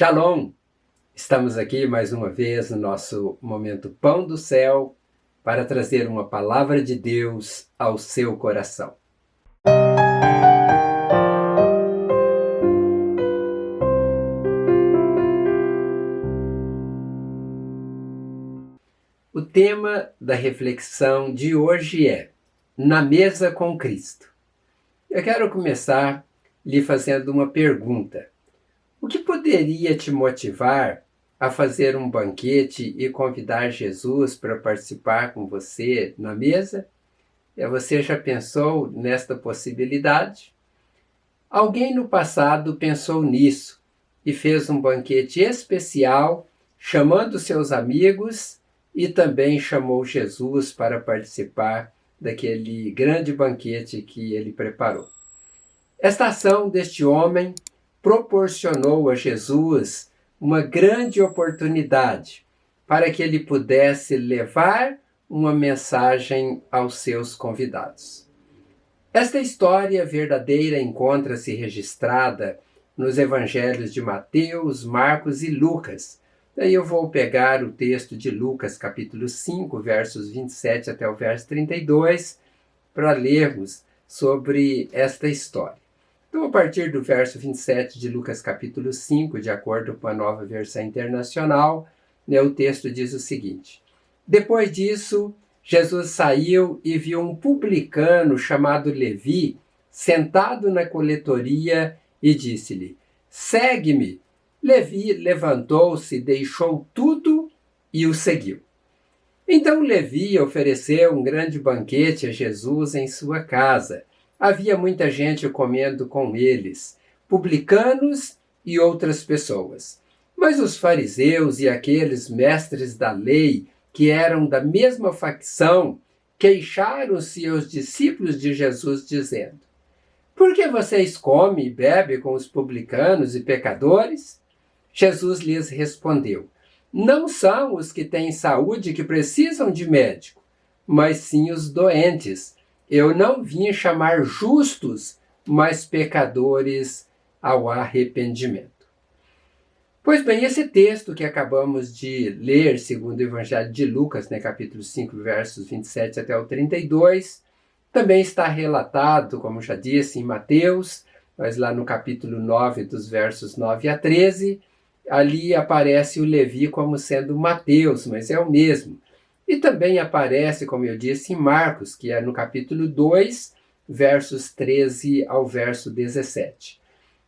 Shalom! Estamos aqui mais uma vez no nosso momento Pão do Céu para trazer uma palavra de Deus ao seu coração. O tema da reflexão de hoje é Na Mesa com Cristo. Eu quero começar lhe fazendo uma pergunta. O que poderia te motivar a fazer um banquete e convidar Jesus para participar com você na mesa? Você já pensou nesta possibilidade? Alguém no passado pensou nisso e fez um banquete especial, chamando seus amigos e também chamou Jesus para participar daquele grande banquete que ele preparou. Esta ação deste homem proporcionou a Jesus uma grande oportunidade para que ele pudesse levar uma mensagem aos seus convidados. Esta história verdadeira encontra-se registrada nos evangelhos de Mateus, Marcos e Lucas. Daí eu vou pegar o texto de Lucas, capítulo 5, versos 27 até o verso 32, para lermos sobre esta história. Então, a partir do verso 27 de Lucas capítulo 5, de acordo com a Nova Versão Internacional, o texto diz o seguinte: Depois disso, Jesus saiu e viu um publicano chamado Levi sentado na coletoria e disse-lhe: Segue-me. Levi levantou-se, deixou tudo e o seguiu. Então Levi ofereceu um grande banquete a Jesus em sua casa. Havia muita gente comendo com eles, publicanos e outras pessoas. Mas os fariseus e aqueles mestres da lei, que eram da mesma facção, queixaram-se aos discípulos de Jesus, dizendo: Por que vocês comem e bebem com os publicanos e pecadores? Jesus lhes respondeu: Não são os que têm saúde que precisam de médico, mas sim os doentes. Eu não vim chamar justos, mas pecadores ao arrependimento. Pois bem, esse texto que acabamos de ler, segundo o Evangelho de Lucas, capítulo 5, versos 27 até o 32, também está relatado, como já disse, em Mateus, mas lá no capítulo 9, dos versos 9 a 13, ali aparece o Levi como sendo Mateus, mas é o mesmo. E também aparece, como eu disse, em Marcos, que é no capítulo 2, versos 13 ao verso 17.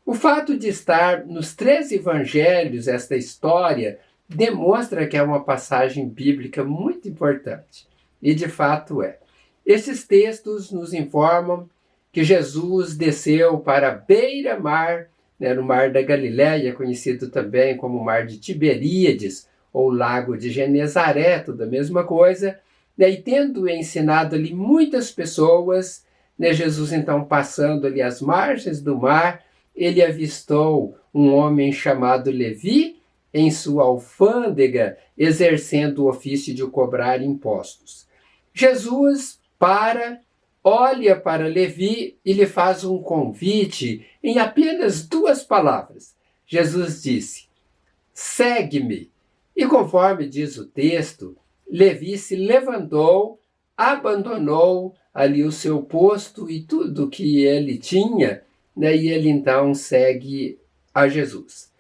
O fato de estar nos 3 evangelhos, esta história, demonstra que é uma passagem bíblica muito importante. E de fato é. Esses textos nos informam que Jesus desceu para a beira-mar, no Mar da Galileia, conhecido também como Mar de Tiberíades, ou Lago de Genezaré, tudo a mesma coisa, e tendo ensinado ali muitas pessoas, Jesus então passando ali às margens do mar, ele avistou um homem chamado Levi em sua alfândega, exercendo o ofício de cobrar impostos. Jesus olha para Levi e lhe faz um convite em apenas 2 palavras. Jesus disse: Segue-me. E conforme diz o texto, Levi se levantou, abandonou ali o seu posto e tudo que ele tinha, e ele então segue a Jesus.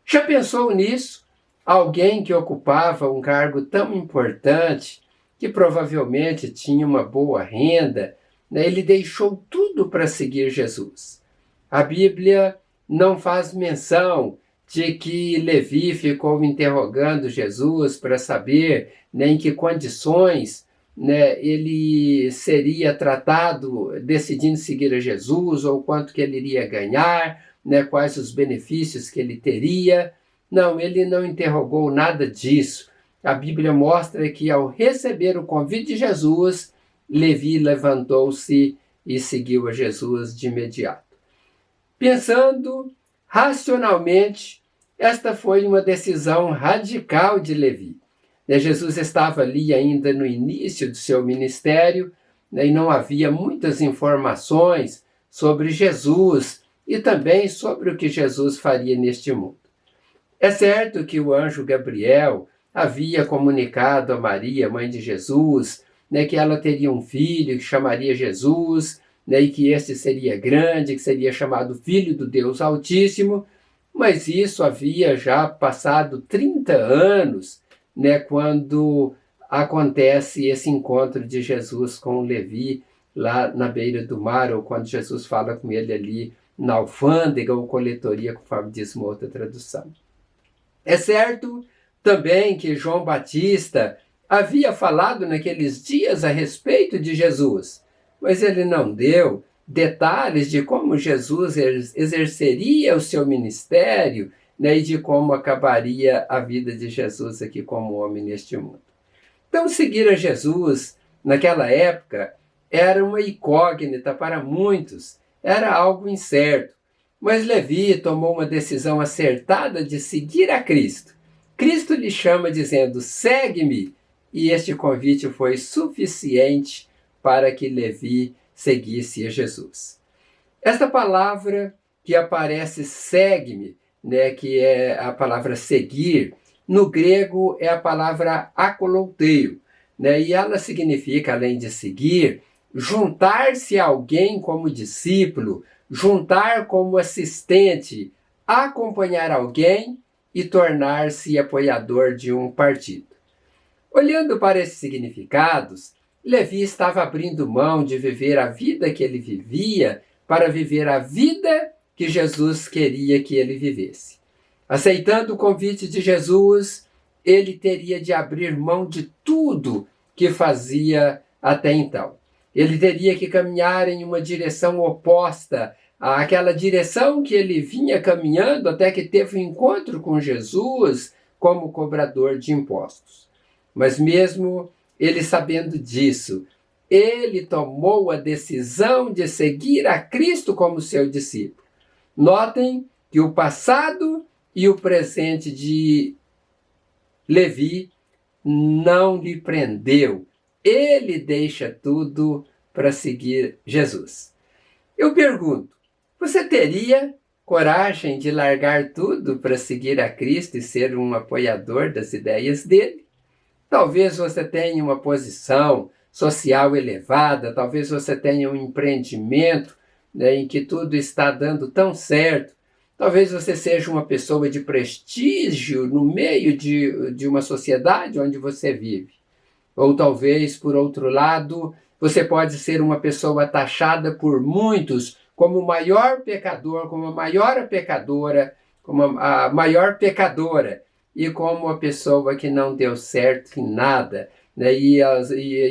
Já pensou nisso? Alguém que ocupava um cargo tão importante, que provavelmente tinha uma boa renda, ele deixou tudo para seguir Jesus. A Bíblia não faz menção de que Levi ficou interrogando Jesus para saber em que condições ele seria tratado decidindo seguir a Jesus, ou quanto que ele iria ganhar, quais os benefícios que ele teria. Não, ele não interrogou nada disso. A Bíblia mostra que ao receber o convite de Jesus, Levi levantou-se e seguiu a Jesus de imediato. Pensando racionalmente, esta foi uma decisão radical de Levi. Jesus estava ali ainda no início do seu ministério, e não havia muitas informações sobre Jesus e também sobre o que Jesus faria neste mundo. É certo que o anjo Gabriel havia comunicado a Maria, mãe de Jesus, né, que ela teria um filho que chamaria Jesus, né, e que este seria grande, que seria chamado Filho do Deus Altíssimo, mas isso havia já passado 30 anos, né, quando acontece esse encontro de Jesus com Levi lá na beira do mar, ou quando Jesus fala com ele ali na alfândega ou coletoria, conforme diz uma outra tradução. É certo também que João Batista havia falado naqueles dias a respeito de Jesus, mas ele não deu detalhes de como Jesus exerceria o seu ministério, né, e de como acabaria a vida de Jesus aqui como homem neste mundo. Então, seguir a Jesus naquela época era uma incógnita para muitos, era algo incerto. Mas Levi tomou uma decisão acertada de seguir a Cristo. Cristo lhe chama dizendo: segue-me, e este convite foi suficiente para que Levi seguisse a Jesus. Esta palavra que aparece, segue-me, né, que é a palavra seguir, no grego é a palavra akoloteio, né, e ela significa, além de seguir, juntar-se a alguém como discípulo, juntar como assistente, acompanhar alguém e tornar-se apoiador de um partido. Olhando para esses significados, Levi estava abrindo mão de viver a vida que ele vivia para viver a vida que Jesus queria que ele vivesse. Aceitando o convite de Jesus, ele teria de abrir mão de tudo que fazia até então. Ele teria que caminhar em uma direção oposta àquela direção que ele vinha caminhando até que teve um encontro com Jesus como cobrador de impostos. Mas mesmo ele sabendo disso, ele tomou a decisão de seguir a Cristo como seu discípulo. Notem que o passado e o presente de Levi não lhe prendeu. Ele deixa tudo para seguir Jesus. Eu pergunto, você teria coragem de largar tudo para seguir a Cristo e ser um apoiador das ideias dele? Talvez você tenha uma posição social elevada, talvez você tenha um empreendimento, né, em que tudo está dando tão certo. Talvez você seja uma pessoa de prestígio no meio de uma sociedade onde você vive. Ou talvez, por outro lado, você pode ser uma pessoa taxada por muitos como o maior pecador, como a maior pecadora, como a maior pecadora, e como a pessoa que não deu certo em nada. Né?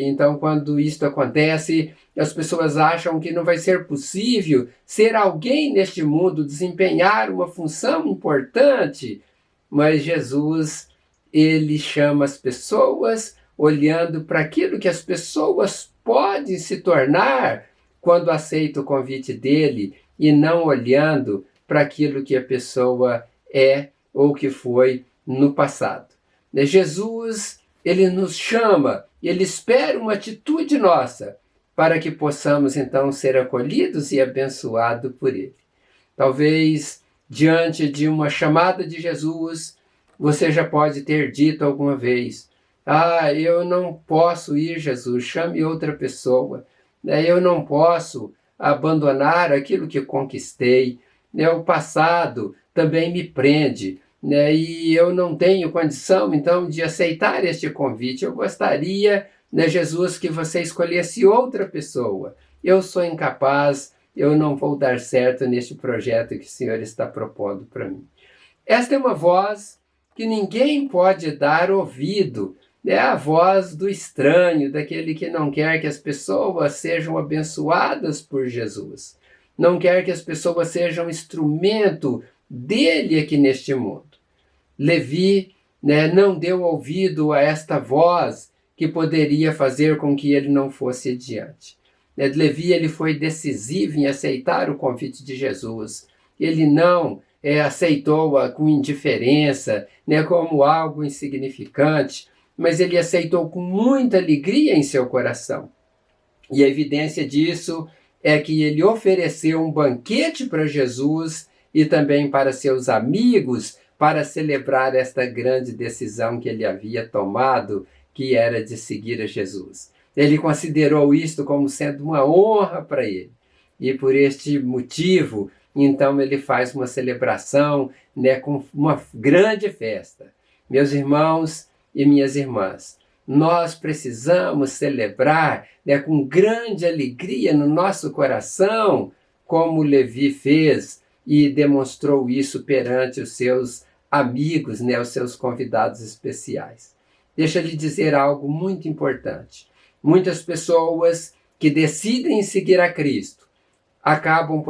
Então, quando isso acontece, as pessoas acham que não vai ser possível ser alguém neste mundo, desempenhar uma função importante, mas Jesus, ele chama as pessoas olhando para aquilo que as pessoas podem se tornar quando aceita o convite dele e não olhando para aquilo que a pessoa é ou que foi no passado. Jesus, ele nos chama, ele espera uma atitude nossa para que possamos então ser acolhidos e abençoados por ele. Talvez diante de uma chamada de Jesus, você já pode ter dito alguma vez: eu não posso ir, Jesus, chame outra pessoa. Eu não posso abandonar aquilo que conquistei. O passado também me prende. E eu não tenho condição, então, de aceitar este convite. Eu gostaria, Jesus, que você escolhesse outra pessoa. Eu sou incapaz, eu não vou dar certo neste projeto que o Senhor está propondo para mim. Esta é uma voz que ninguém pode dar ouvido. É a voz do estranho, daquele que não quer que as pessoas sejam abençoadas por Jesus. Não quer que as pessoas sejam instrumento dele aqui neste mundo. Levi, não deu ouvido a esta voz que poderia fazer com que ele não fosse adiante. Levi, ele foi decisivo em aceitar o convite de Jesus. Ele não aceitou-a com indiferença, como algo insignificante, mas ele aceitou com muita alegria em seu coração. E a evidência disso é que ele ofereceu um banquete para Jesus e também para seus amigos, para celebrar esta grande decisão que ele havia tomado, que era de seguir a Jesus. Ele considerou isto como sendo uma honra para ele. E por este motivo, então ele faz uma celebração, com uma grande festa. Meus irmãos e minhas irmãs, nós precisamos celebrar, com grande alegria no nosso coração, como Levi fez e demonstrou isso perante os seus amigos, os seus convidados especiais. Deixa eu lhe dizer algo muito importante. Muitas pessoas que decidem seguir a Cristo acabam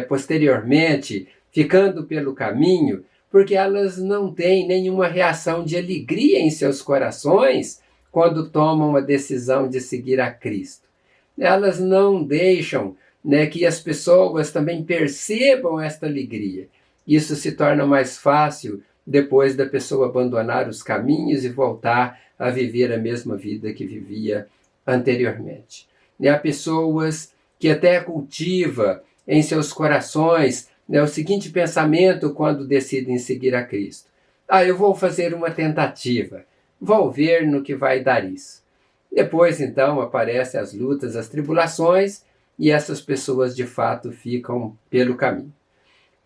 posteriormente ficando pelo caminho porque elas não têm nenhuma reação de alegria em seus corações quando tomam a decisão de seguir a Cristo. Elas não deixam que as pessoas também percebam esta alegria. Isso se torna mais fácil depois da pessoa abandonar os caminhos e voltar a viver a mesma vida que vivia anteriormente. Há pessoas que até cultivam em seus corações o seguinte pensamento quando decidem seguir a Cristo. Eu vou fazer uma tentativa, vou ver no que vai dar isso. Depois, então, aparecem as lutas, as tribulações, e essas pessoas, de fato, ficam pelo caminho.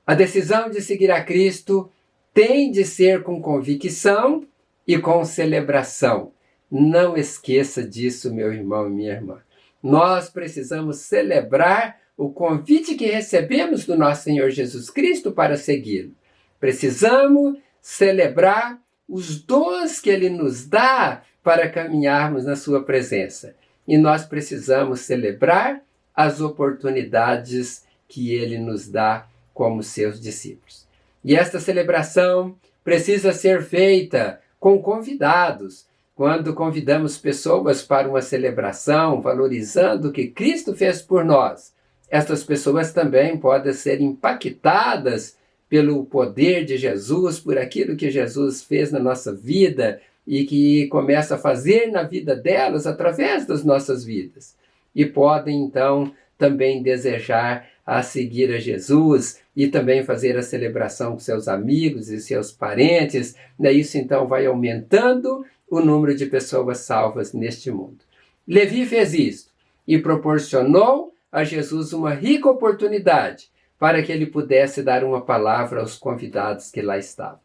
A decisão de seguir a Cristo tem de ser com convicção e com celebração. Não esqueça disso, meu irmão e minha irmã. Nós precisamos celebrar o convite que recebemos do nosso Senhor Jesus Cristo para segui-lo. Precisamos celebrar os dons que Ele nos dá para caminharmos na sua presença. E nós precisamos celebrar as oportunidades que Ele nos dá como seus discípulos. E esta celebração precisa ser feita com convidados. Quando convidamos pessoas para uma celebração, valorizando o que Cristo fez por nós, estas pessoas também podem ser impactadas pelo poder de Jesus, por aquilo que Jesus fez na nossa vida e que começa a fazer na vida delas através das nossas vidas. E podem, então, também desejar a seguir a Jesus e também fazer a celebração com seus amigos e seus parentes. Isso, então, vai aumentando o número de pessoas salvas neste mundo. Levi fez isto e proporcionou a Jesus uma rica oportunidade para que ele pudesse dar uma palavra aos convidados que lá estavam.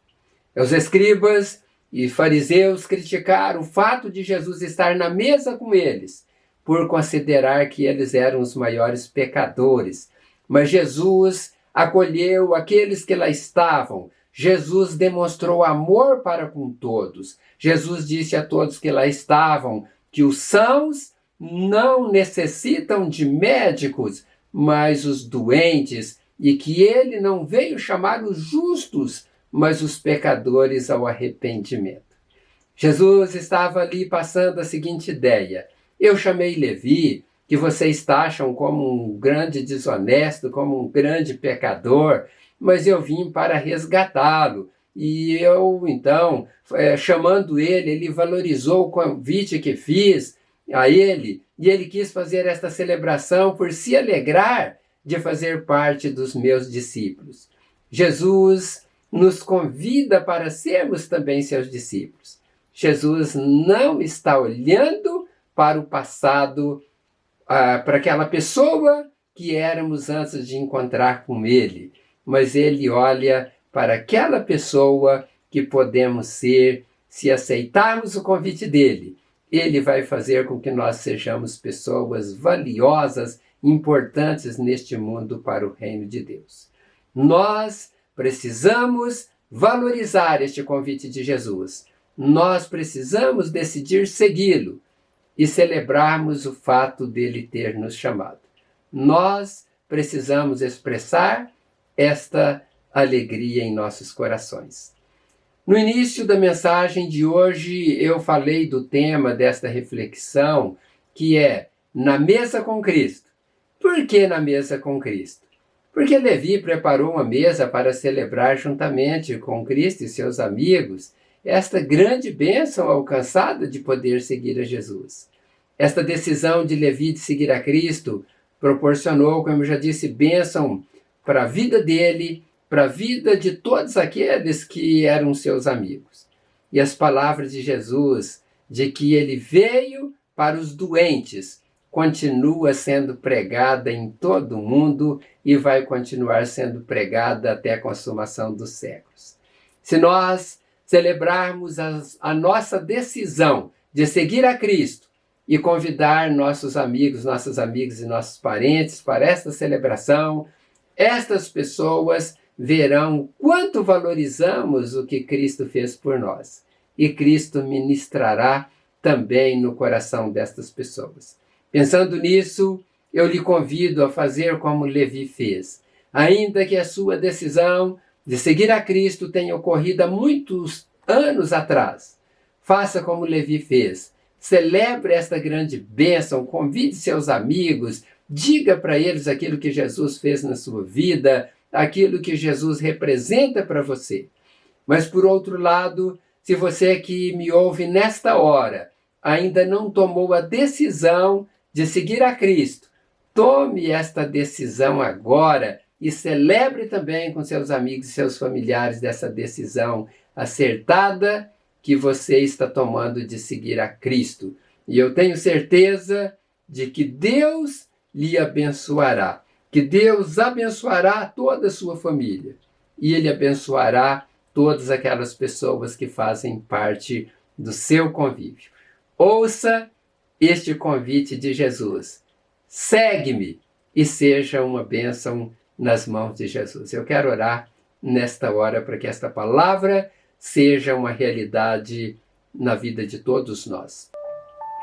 Os escribas e fariseus criticaram o fato de Jesus estar na mesa com eles, por considerar que eles eram os maiores pecadores. Mas Jesus acolheu aqueles que lá estavam. Jesus demonstrou amor para com todos. Jesus disse a todos que lá estavam que os sãos não necessitam de médicos, mas os doentes, e que ele não veio chamar os justos, mas os pecadores ao arrependimento. Jesus estava ali passando a seguinte ideia: eu chamei Levi, que vocês taxam como um grande desonesto, como um grande pecador, mas eu vim para resgatá-lo. E eu, então, chamando ele valorizou o convite que fiz a ele, e ele quis fazer esta celebração por se alegrar de fazer parte dos meus discípulos. Jesus nos convida para sermos também seus discípulos. Jesus não está olhando para o passado, para aquela pessoa que éramos antes de encontrar com ele, mas ele olha para aquela pessoa que podemos ser se aceitarmos o convite dele. Ele vai fazer com que nós sejamos pessoas valiosas, importantes neste mundo para o reino de Deus. Nós precisamos valorizar este convite de Jesus. Nós precisamos decidir segui-lo e celebrarmos o fato dele ter nos chamado. Nós precisamos expressar esta alegria em nossos corações. No início da mensagem de hoje, eu falei do tema desta reflexão, que é na mesa com Cristo. Por que na mesa com Cristo? Porque Levi preparou uma mesa para celebrar juntamente com Cristo e seus amigos esta grande bênção alcançada de poder seguir a Jesus. Esta decisão de Levi de seguir a Cristo proporcionou, como eu já disse, bênção para a vida dele para a vida de todos aqueles que eram seus amigos. E as palavras de Jesus, de que ele veio para os doentes, continua sendo pregada em todo o mundo e vai continuar sendo pregada até a consumação dos séculos. Se nós celebrarmos a nossa decisão de seguir a Cristo e convidar nossos amigos, nossas amigas e nossos parentes para esta celebração, estas pessoas verão quanto valorizamos o que Cristo fez por nós. E Cristo ministrará também no coração destas pessoas. Pensando nisso, eu lhe convido a fazer como Levi fez. Ainda que a sua decisão de seguir a Cristo tenha ocorrido há muitos anos atrás, faça como Levi fez. Celebre esta grande bênção, convide seus amigos, diga para eles aquilo que Jesus fez na sua vida, aquilo que Jesus representa para você. Mas, por outro lado, se você que me ouve nesta hora ainda não tomou a decisão de seguir a Cristo, tome esta decisão agora e celebre também com seus amigos e seus familiares dessa decisão acertada que você está tomando de seguir a Cristo. E eu tenho certeza de que Deus lhe abençoará, que Deus abençoará toda a sua família e Ele abençoará todas aquelas pessoas que fazem parte do seu convívio. Ouça este convite de Jesus. Segue-me e seja uma bênção nas mãos de Jesus. Eu quero orar nesta hora para que esta palavra seja uma realidade na vida de todos nós.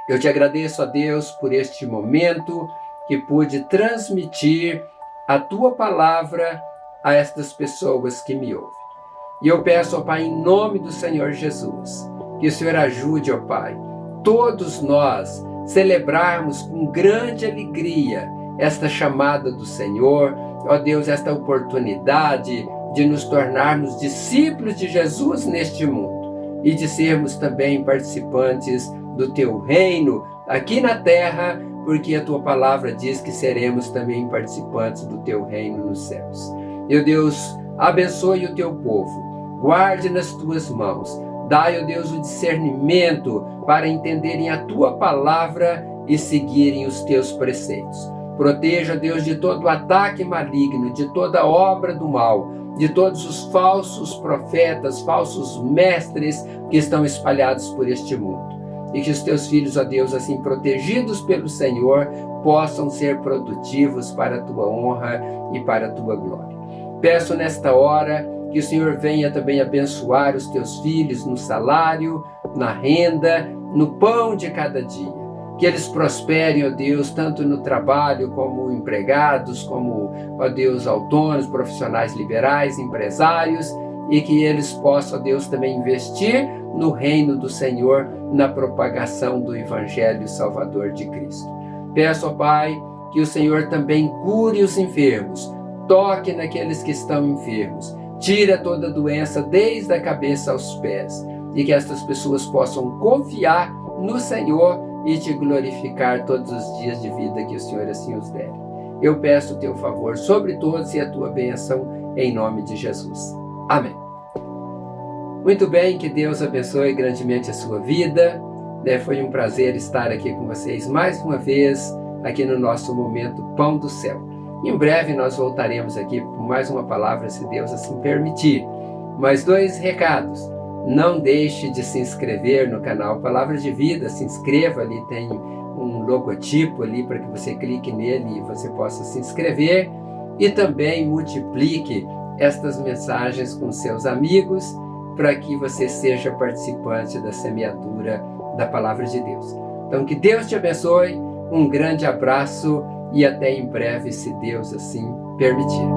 Eu te agradeço, a Deus, por este momento que pude transmitir a tua palavra a estas pessoas que me ouvem. E eu peço, ó Pai, em nome do Senhor Jesus, que o Senhor ajude, ó Pai, todos nós celebrarmos com grande alegria esta chamada do Senhor, ó Deus, esta oportunidade de nos tornarmos discípulos de Jesus neste mundo e de sermos também participantes do teu reino aqui na terra, porque a tua palavra diz que seremos também participantes do teu reino nos céus. Meu Deus, abençoe o teu povo, guarde nas tuas mãos, dai, ó Deus, o discernimento para entenderem a tua palavra e seguirem os teus preceitos. Proteja, Deus, de todo ataque maligno, de toda obra do mal, de todos os falsos profetas, falsos mestres que estão espalhados por este mundo. E que os teus filhos, ó Deus, assim protegidos pelo Senhor, possam ser produtivos para a tua honra e para a tua glória. Peço nesta hora que o Senhor venha também abençoar os teus filhos no salário, na renda, no pão de cada dia. Que eles prosperem, ó Deus, tanto no trabalho como empregados, como, ó Deus, autônomos, profissionais liberais, empresários, e que eles possam, ó Deus, também investir no reino do Senhor, na propagação do Evangelho Salvador de Cristo. Peço, ó Pai, que o Senhor também cure os enfermos, toque naqueles que estão enfermos, tira toda doença desde a cabeça aos pés, e que estas pessoas possam confiar no Senhor e te glorificar todos os dias de vida que o Senhor assim os der. Eu peço o teu favor sobre todos e a tua bênção em nome de Jesus. Amém. Muito bem, que Deus abençoe grandemente a sua vida. Foi um prazer estar aqui com vocês mais uma vez, aqui no nosso momento Pão do Céu. Em breve nós voltaremos aqui com mais uma palavra, se Deus assim permitir. Mais 2 recados. Não deixe de se inscrever no canal Palavra de Vida, se inscreva ali, tem um logotipo ali para que você clique nele e você possa se inscrever. E também multiplique estas mensagens com seus amigos, para que você seja participante da semeadura da Palavra de Deus. Então, que Deus te abençoe, um grande abraço e até em breve, se Deus assim permitir.